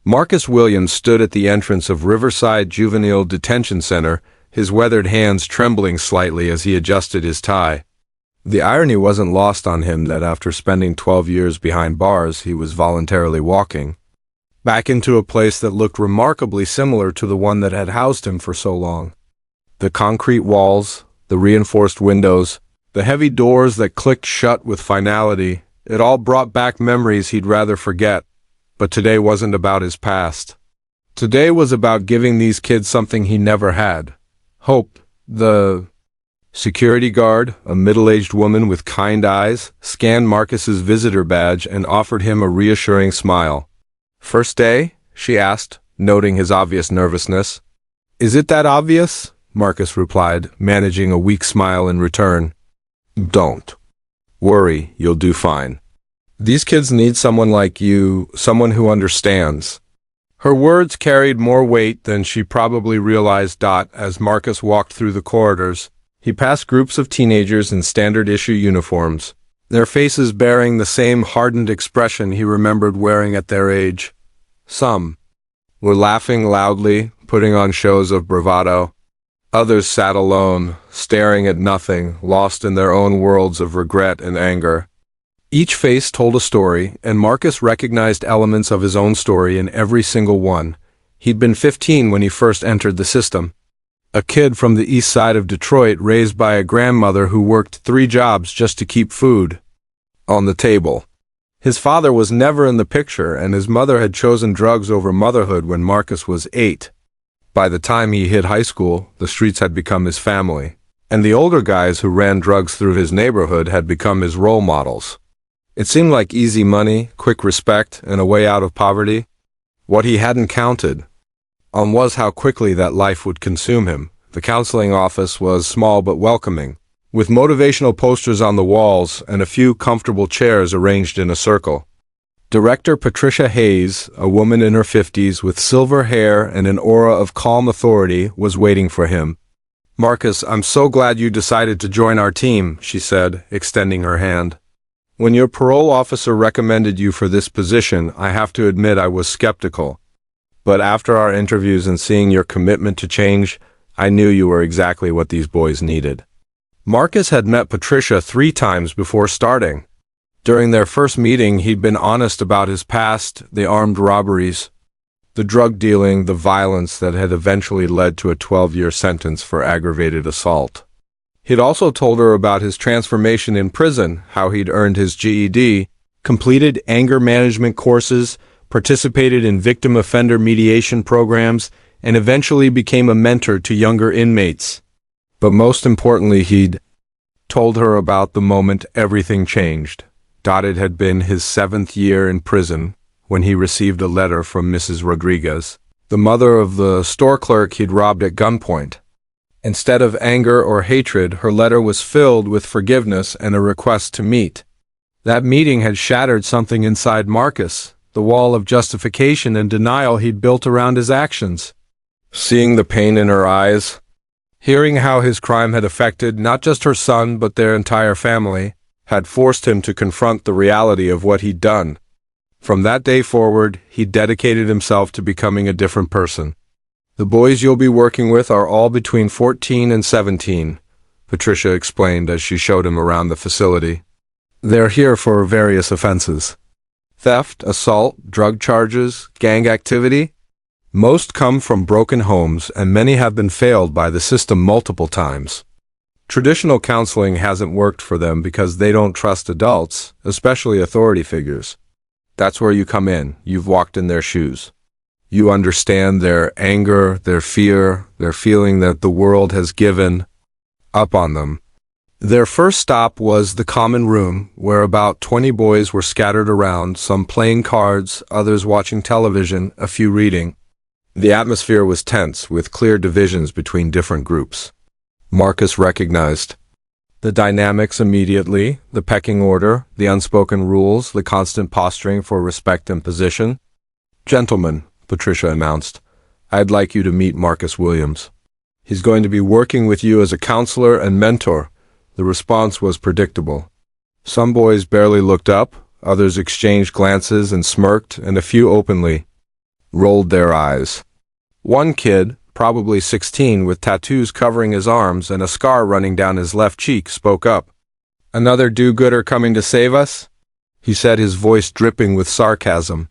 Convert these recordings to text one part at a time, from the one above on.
Marcus Williams stood at the entrance of Riverside Juvenile Detention Center, his weathered hands trembling slightly as he adjusted his tie. The irony wasn't lost on him that after spending 12 years behind bars, he was voluntarily walking back into a place that looked remarkably similar to the one that had housed him for so long. The concrete walls, the reinforced windows, the heavy doors that clicked shut with finality, it all brought back memories he'd rather forget. But today wasn't about his past. Today was about giving these kids something he never had. Hope. The security guard, a middle-aged woman with kind eyes, scanned Marcus's visitor badge and offered him a reassuring smile. "First day?" she asked, noting his obvious nervousness. "Is it that obvious?" Marcus replied, managing a weak smile in return. "Don't worry, you'll do fine. These kids need someone like you, someone who understands." Her words carried more weight than she probably realized. As Marcus walked through the corridors, he passed groups of teenagers in standard-issue uniforms, their faces bearing the same hardened expression he remembered wearing at their age. Some were laughing loudly, putting on shows of bravado. Others sat alone, staring at nothing, lost in their own worlds of regret and anger. Each face told a story, and Marcus recognized elements of his own story in every single one. He'd been 15 when he first entered the system. A kid from the east side of Detroit raised by a grandmother who worked 3 jobs just to keep food on the table. His father was never in the picture, and his mother had chosen drugs over motherhood when Marcus was 8. By the time he hit high school, the streets had become his family, and the older guys who ran drugs through his neighborhood had become his role models. It seemed like easy money, quick respect, and a way out of poverty. What he hadn't counted on was how quickly that life would consume him. The counseling office was small but welcoming, with motivational posters on the walls and a few comfortable chairs arranged in a circle. Director Patricia Hayes, a woman in her 50s with silver hair and an aura of calm authority, was waiting for him. "Marcus, I'm so glad you decided to join our team," she said, extending her hand. "When your parole officer recommended you for this position, I have to admit I was skeptical. But after our interviews and seeing your commitment to change, I knew you were exactly what these boys needed." Marcus had met Patricia 3 times before starting. During their first meeting, he'd been honest about his past, the armed robberies, the drug dealing, the violence that had eventually led to a 12-year sentence for aggravated assault. He'd also told her about his transformation in prison, how he'd earned his GED, completed anger management courses, participated in victim offender mediation programs, and eventually became a mentor to younger inmates. But most importantly, he'd told her about the moment everything changed. It had been his 7th year in prison when he received a letter from Mrs. Rodriguez, the mother of the store clerk he'd robbed at gunpoint. Instead of anger or hatred, her letter was filled with forgiveness and a request to meet. That meeting had shattered something inside Marcus, the wall of justification and denial he'd built around his actions. Seeing the pain in her eyes, hearing how his crime had affected not just her son but their entire family, had forced him to confront the reality of what he'd done. From that day forward, he dedicated himself to becoming a different person. "The boys you'll be working with are all between 14 and 17, Patricia explained as she showed him around the facility. "They're here for various offenses. Theft, assault, drug charges, gang activity. Most come from broken homes, and many have been failed by the system multiple times. Traditional counseling hasn't worked for them because they don't trust adults, especially authority figures. That's where you come in. You've walked in their shoes. You understand their anger, their fear, their feeling that the world has given up on them." Their first stop was the common room, where about 20 boys were scattered around, some playing cards, others watching television, a few reading. The atmosphere was tense, with clear divisions between different groups. Marcus recognized the dynamics immediately, the pecking order, the unspoken rules, the constant posturing for respect and position. "Gentlemen," Patricia announced, "I'd like you to meet Marcus Williams. He's going to be working with you as a counselor and mentor." The response was predictable. Some boys barely looked up, others exchanged glances and smirked, and a few openly rolled their eyes. One kid, probably 16, with tattoos covering his arms and a scar running down his left cheek, spoke up. "Another do-gooder coming to save us?" he said, his voice dripping with sarcasm.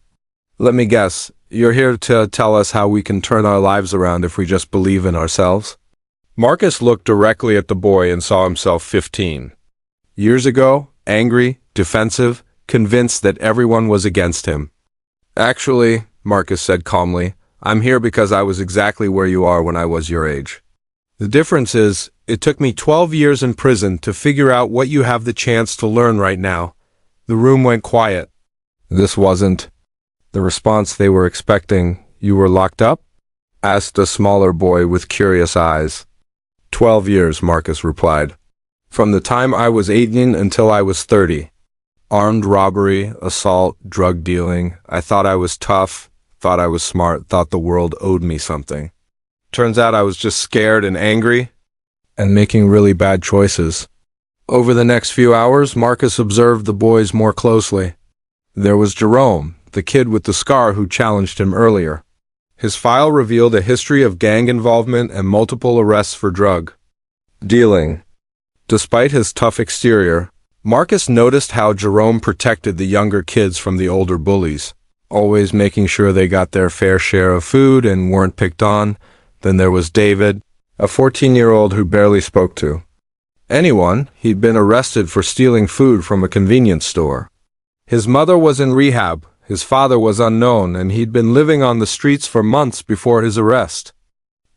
"Let me guess, you're here to tell us how we can turn our lives around if we just believe in ourselves?" Marcus looked directly at the boy and saw himself 15. Years ago, angry, defensive, convinced that everyone was against him. "Actually," Marcus said calmly, "I'm here because I was exactly where you are when I was your age. The difference is, it took me 12 years in prison to figure out what you have the chance to learn right now." The room went quiet. "This wasn't the response they were expecting. You were locked up?" asked a smaller boy with curious eyes. 12 years, Marcus replied. "From the time I was 18 until I was 30. Armed robbery, assault, drug dealing. I thought I was tough, thought I was smart, thought the world owed me something. Turns out I was just scared and angry and making really bad choices." Over the next few hours, Marcus observed the boys more closely. There was Jerome, the kid with the scar who challenged him earlier. His file revealed a history of gang involvement and multiple arrests for drug dealing. Despite his tough exterior, Marcus noticed how Jerome protected the younger kids from the older bullies, always making sure they got their fair share of food and weren't picked on. Then there was David, a 14-year-old who barely spoke to anyone. He'd been arrested for stealing food from a convenience store. His mother was in rehab, his father was unknown, and he'd been living on the streets for months before his arrest.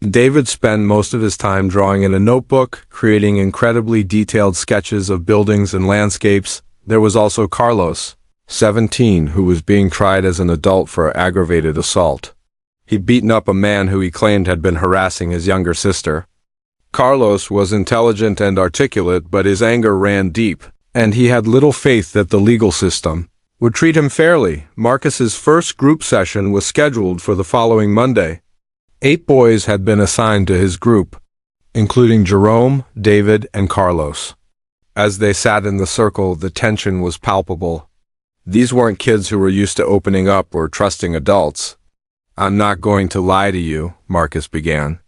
David spent most of his time drawing in a notebook, creating incredibly detailed sketches of buildings and landscapes. There was also Carlos, 17, who was being tried as an adult for aggravated assault. He'd beaten up a man who he claimed had been harassing his younger sister. Carlos was intelligent and articulate, but his anger ran deep, and he had little faith that the legal system would treat him fairly. Marcus's first group session was scheduled for the following Monday. 8 boys had been assigned to his group, including Jerome, David, and Carlos. As they sat in the circle, the tension was palpable. These weren't kids who were used to opening up or trusting adults. "I'm not going to lie to you," Marcus began.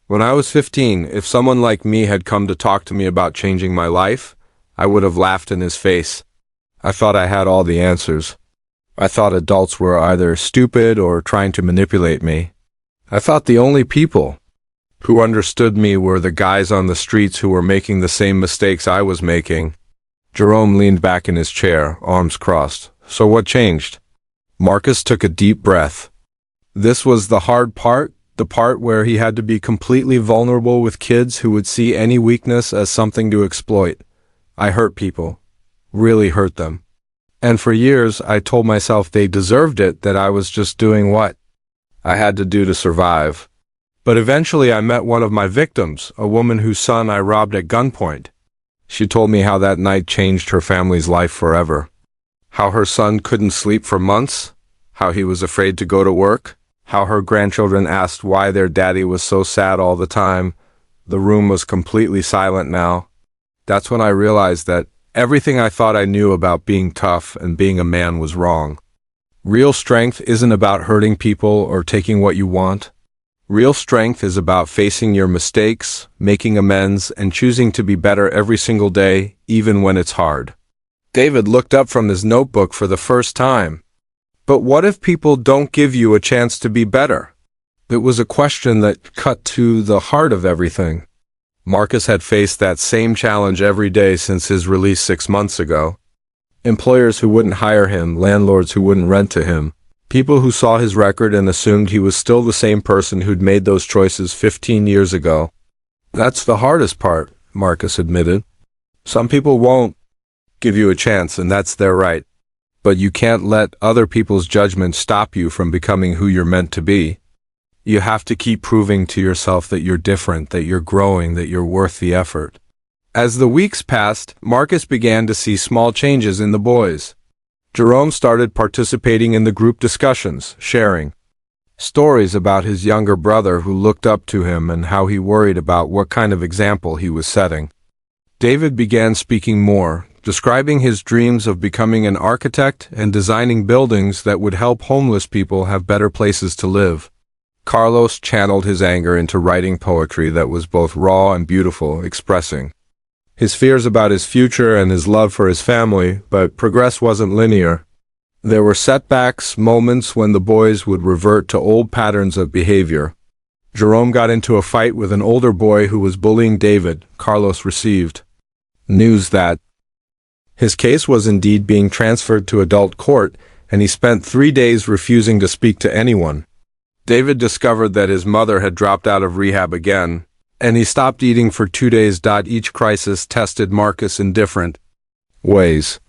"When I was 15, if someone like me had come to talk to me about changing my life, I would have laughed in his face. I thought I had all the answers. I thought adults were either stupid or trying to manipulate me. I thought the only people who understood me were the guys on the streets who were making the same mistakes I was making." Jerome leaned back in his chair, arms crossed. "So what changed?" Marcus took a deep breath. This was the hard part, the part where he had to be completely vulnerable with kids who would see any weakness as something to exploit. "I hurt people, really hurt them. And for years I told myself they deserved it, that I was just doing what I had to do to survive. But eventually I met one of my victims, a woman whose son I robbed at gunpoint. She told me how that night changed her family's life forever. How her son couldn't sleep for months, how he was afraid to go to work, how her grandchildren asked why their daddy was so sad all the time. The room was completely silent now. That's when I realized that everything I thought I knew about being tough and being a man was wrong. Real strength isn't about hurting people or taking what you want. Real strength is about facing your mistakes, making amends, and choosing to be better every single day, even when it's hard." David looked up from his notebook for the first time. "But what if people don't give you a chance to be better?" It was a question that cut to the heart of everything. Marcus had faced that same challenge every day since his release 6 months ago. Employers who wouldn't hire him, landlords who wouldn't rent to him, people who saw his record and assumed he was still the same person who'd made those choices 15 years ago. "That's the hardest part," Marcus admitted. "Some people won't give you a chance, and that's their right. But you can't let other people's judgment stop you from becoming who you're meant to be. You have to keep proving to yourself that you're different, that you're growing, that you're worth the effort." As the weeks passed, Marcus began to see small changes in the boys. Jerome started participating in the group discussions, sharing stories about his younger brother who looked up to him and how he worried about what kind of example he was setting. David began speaking more, describing his dreams of becoming an architect and designing buildings that would help homeless people have better places to live. Carlos channeled his anger into writing poetry that was both raw and beautiful, expressing his fears about his future and his love for his family, but progress wasn't linear. There were setbacks, moments when the boys would revert to old patterns of behavior. Jerome got into a fight with an older boy who was bullying David. Carlos received news that his case was indeed being transferred to adult court, and he spent 3 days refusing to speak to anyone. David discovered that his mother had dropped out of rehab again, and he stopped eating for 2 days. Each crisis tested Marcus in different ways.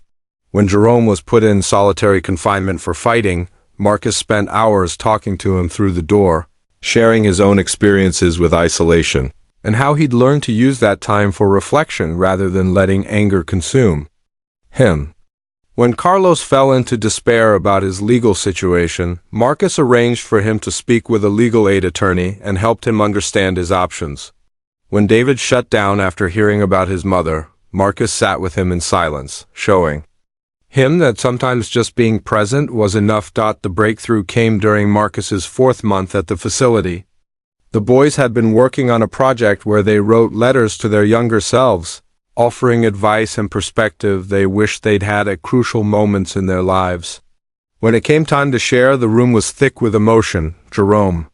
When Jerome was put in solitary confinement for fighting, Marcus spent hours talking to him through the door, sharing his own experiences with isolation, and how he'd learned to use that time for reflection rather than letting anger consume him. When Carlos fell into despair about his legal situation, Marcus arranged for him to speak with a legal aid attorney and helped him understand his options. When David shut down after hearing about his mother, Marcus sat with him in silence, showing him that sometimes just being present was enough. The breakthrough came during Marcus's 4th month at the facility. The boys had been working on a project where they wrote letters to their younger selves, offering advice and perspective they wished they'd had at crucial moments in their lives. When it came time to share, the room was thick with emotion. Jerome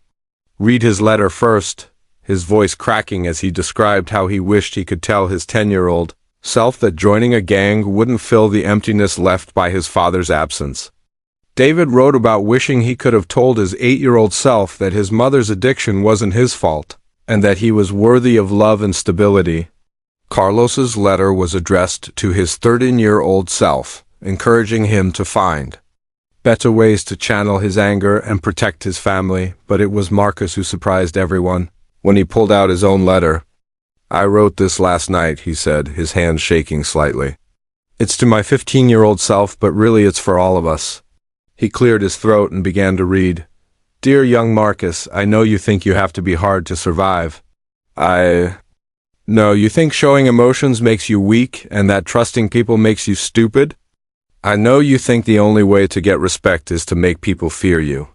read his letter first, his voice cracking as he described how he wished he could tell his 10-year-old self that joining a gang wouldn't fill the emptiness left by his father's absence. David wrote about wishing he could have told his 8-year-old self that his mother's addiction wasn't his fault, and that he was worthy of love and stability. Carlos's letter was addressed to his 13-year-old self, encouraging him to find better ways to channel his anger and protect his family, but it was Marcus who surprised everyone when he pulled out his own letter. "I wrote this last night," he said, his hands shaking slightly. "It's to my 15-year-old self, but really it's for all of us." He cleared his throat and began to read. "Dear young Marcus, I know you think you have to be hard to survive. No, you think showing emotions makes you weak and that trusting people makes you stupid? I know you think the only way to get respect is to make people fear you.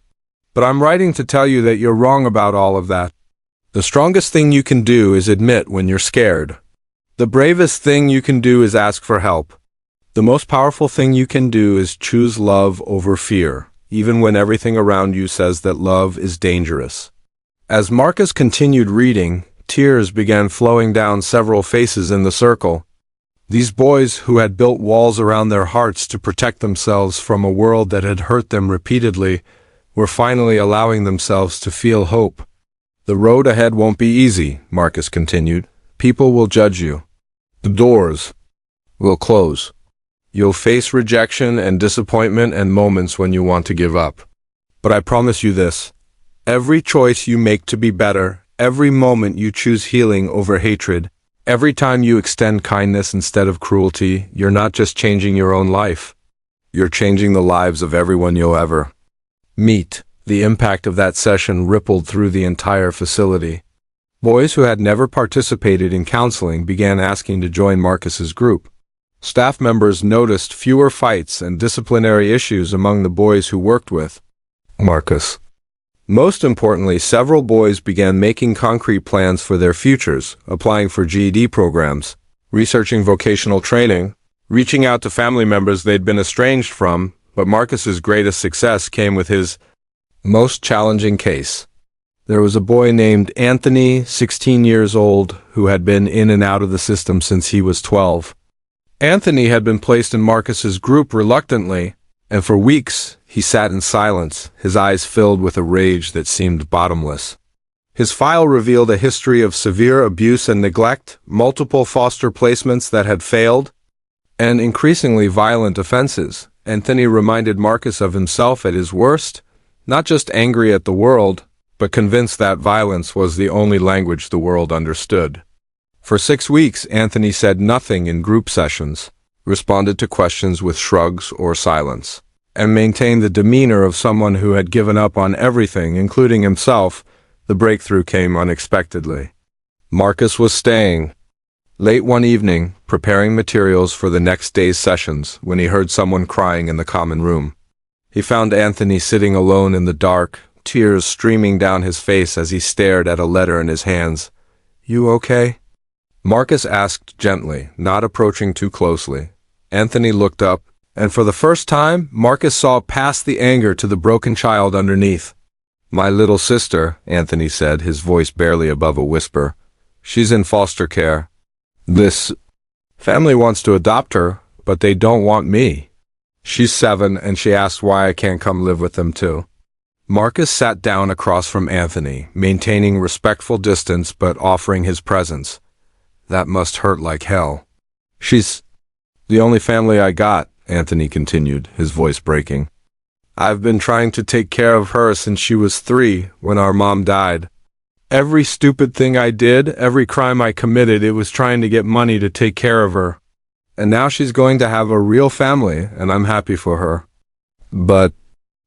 But I'm writing to tell you that you're wrong about all of that. The strongest thing you can do is admit when you're scared. The bravest thing you can do is ask for help. The most powerful thing you can do is choose love over fear, even when everything around you says that love is dangerous." As Marcus continued reading, tears began flowing down several faces in the circle. These boys, who had built walls around their hearts to protect themselves from a world that had hurt them repeatedly, were finally allowing themselves to feel hope. "The road ahead won't be easy," Marcus continued. "People will judge you. The doors will close. You'll face rejection and disappointment and moments when you want to give up. But I promise you this: every choice you make to be better, every moment you choose healing over hatred, every time you extend kindness instead of cruelty, you're not just changing your own life. You're changing the lives of everyone you'll ever meet." The impact of that session rippled through the entire facility. Boys who had never participated in counseling began asking to join Marcus's group. Staff members noticed fewer fights and disciplinary issues among the boys who worked with Marcus. Most importantly, several boys began making concrete plans for their futures, applying for GED programs, researching vocational training, reaching out to family members they'd been estranged from. But Marcus's greatest success came with his most challenging case. There was a boy named Anthony, 16 years old, who had been in and out of the system since he was 12. Anthony had been placed in Marcus's group reluctantly, and for weeks he sat in silence, his eyes filled with a rage that seemed bottomless. His file revealed a history of severe abuse and neglect, multiple foster placements that had failed, and increasingly violent offenses. Anthony reminded Marcus of himself at his worst, not just angry at the world, but convinced that violence was the only language the world understood. For 6 weeks, Anthony said nothing in group sessions, responded to questions with shrugs or silence, and maintained the demeanor of someone who had given up on everything, including himself. The breakthrough came unexpectedly. Marcus was staying. Late one evening, preparing materials for the next day's sessions, when he heard someone crying in the common room. He found Anthony sitting alone in the dark, tears streaming down his face as he stared at a letter in his hands. "You okay?" Marcus asked gently, not approaching too closely. Anthony looked up, and for the first time, Marcus saw past the anger to the broken child underneath. "My little sister," Anthony said, his voice barely above a whisper. "She's in foster care. This family wants to adopt her, but they don't want me. She's 7, and she asked why I can't come live with them too." Marcus sat down across from Anthony, maintaining respectful distance but offering his presence. "That must hurt like hell." "She's the only family I got," Anthony continued, his voice breaking. "I've been trying to take care of her since she was 3, when our mom died. Every stupid thing I did, every crime I committed, it was trying to get money to take care of her. And now she's going to have a real family, and I'm happy for her. But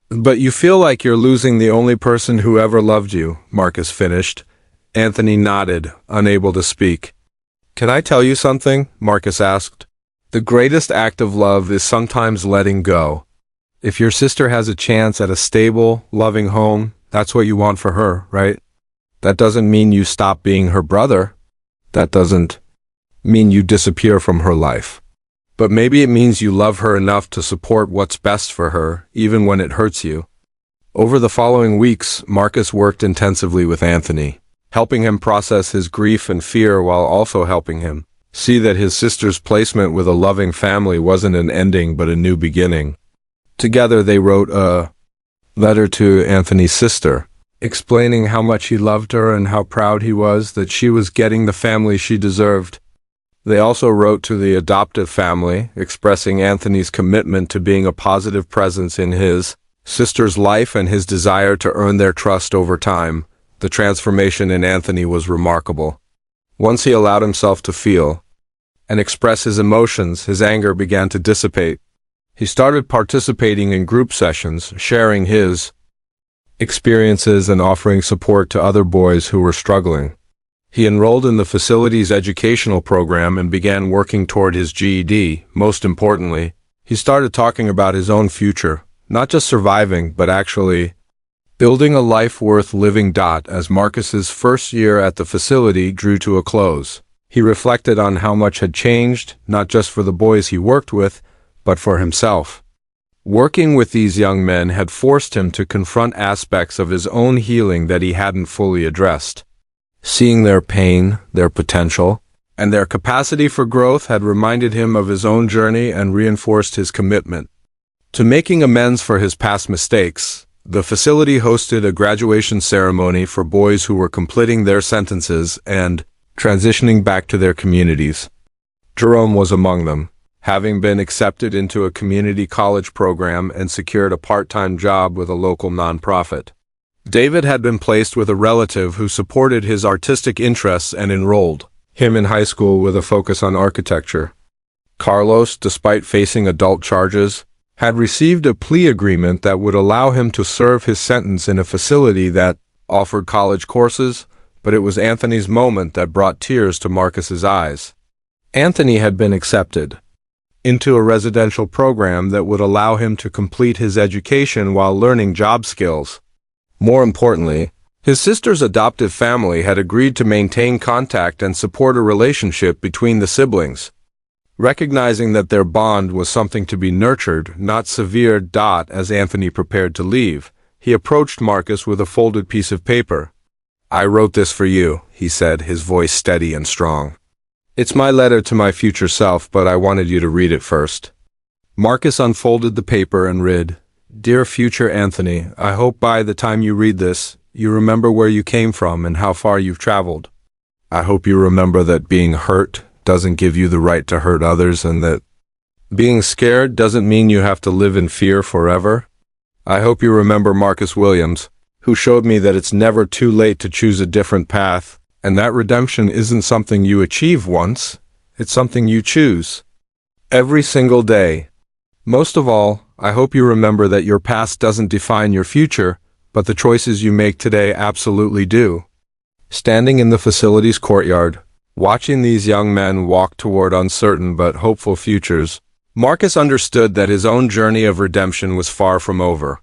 you feel like you're losing the only person who ever loved you," Marcus finished. Anthony nodded, unable to speak. "Can I tell you something?" Marcus asked. "The greatest act of love is sometimes letting go. If your sister has a chance at a stable, loving home, that's what you want for her, right? That doesn't mean you stop being her brother. That doesn't mean you disappear from her life. But maybe it means you love her enough to support what's best for her, even when it hurts you." Over the following weeks, Marcus worked intensively with Anthony, helping him process his grief and fear while also helping him see that his sister's placement with a loving family wasn't an ending but a new beginning. Together they wrote a letter to Anthony's sister, explaining how much he loved her and how proud he was that she was getting the family she deserved. They also wrote to the adoptive family, expressing Anthony's commitment to being a positive presence in his sister's life and his desire to earn their trust over time. The transformation in Anthony was remarkable. Once he allowed himself to feel and express his emotions, his anger began to dissipate. He started participating in group sessions, sharing his experiences and offering support to other boys who were struggling. He enrolled in the facility's educational program and began working toward his GED. Most importantly, he started talking about his own future, not just surviving, but actually building a life worth living. As Marcus's first year at the facility drew to a close, he reflected on how much had changed, not just for the boys he worked with, but for himself. Working with these young men had forced him to confront aspects of his own healing that he hadn't fully addressed. Seeing their pain, their potential, and their capacity for growth had reminded him of his own journey and reinforced his commitment to making amends for his past mistakes. The facility hosted a graduation ceremony for boys who were completing their sentences and transitioning back to their communities. Jerome was among them, having been accepted into a community college program and secured a part-time job with a local nonprofit. David had been placed with a relative who supported his artistic interests and enrolled him in high school with a focus on architecture. Carlos, despite facing adult charges, had received a plea agreement that would allow him to serve his sentence in a facility that offered college courses, but it was Anthony's moment that brought tears to Marcus's eyes. Anthony had been accepted into a residential program that would allow him to complete his education while learning job skills. More importantly, his sister's adoptive family had agreed to maintain contact and support a relationship between the siblings. Recognizing that their bond was something to be nurtured, not severed. As Anthony prepared to leave, he approached Marcus with a folded piece of paper. "I wrote this for you," he said, his voice steady and strong. "It's my letter to my future self, but I wanted you to read it first." Marcus unfolded the paper and read, "Dear future Anthony, I hope by the time you read this, you remember where you came from and how far you've traveled. I hope you remember that being hurt doesn't give you the right to hurt others, and that being scared doesn't mean you have to live in fear forever. I hope you remember Marcus Williams, who showed me that it's never too late to choose a different path, and that redemption isn't something you achieve once, it's something you choose every single day. Most of all, I hope you remember that your past doesn't define your future, but the choices you make today absolutely do." Standing in the facility's courtyard, Watching these young men walk toward uncertain but hopeful futures, Marcus understood that his own journey of redemption was far from over.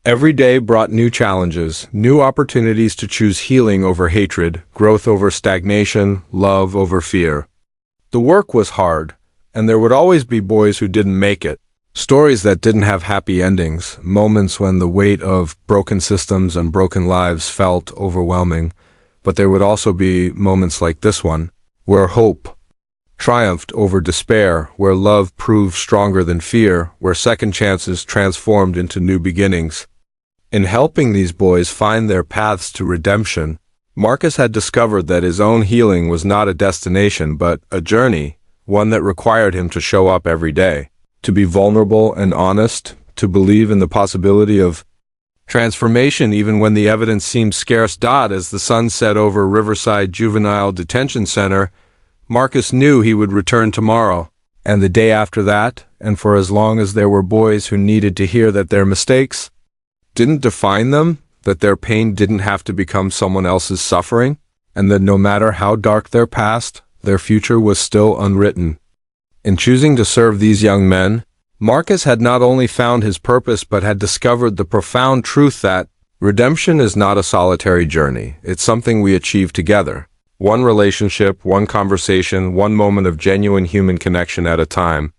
Every day brought new challenges, new opportunities to choose healing over hatred, growth over stagnation, love over fear. The work was hard, and there would always be boys who didn't make it. Stories that didn't have happy endings, moments when the weight of broken systems and broken lives felt overwhelming. But there would also be moments like this one, where hope triumphed over despair, where love proved stronger than fear, where second chances transformed into new beginnings. In helping these boys find their paths to redemption, Marcus had discovered that his own healing was not a destination but a journey, one that required him to show up every day, to be vulnerable and honest, to believe in the possibility of transformation even when the evidence seemed scarce. As the sun set over Riverside Juvenile Detention Center, Marcus knew he would return tomorrow, and the day after that, and for as long as there were boys who needed to hear that their mistakes didn't define them, that their pain didn't have to become someone else's suffering, and that no matter how dark their past, their future was still unwritten. In choosing to serve these young men, Marcus had not only found his purpose but had discovered the profound truth that redemption is not a solitary journey. It's something we achieve together. One relationship, one conversation, one moment of genuine human connection at a time.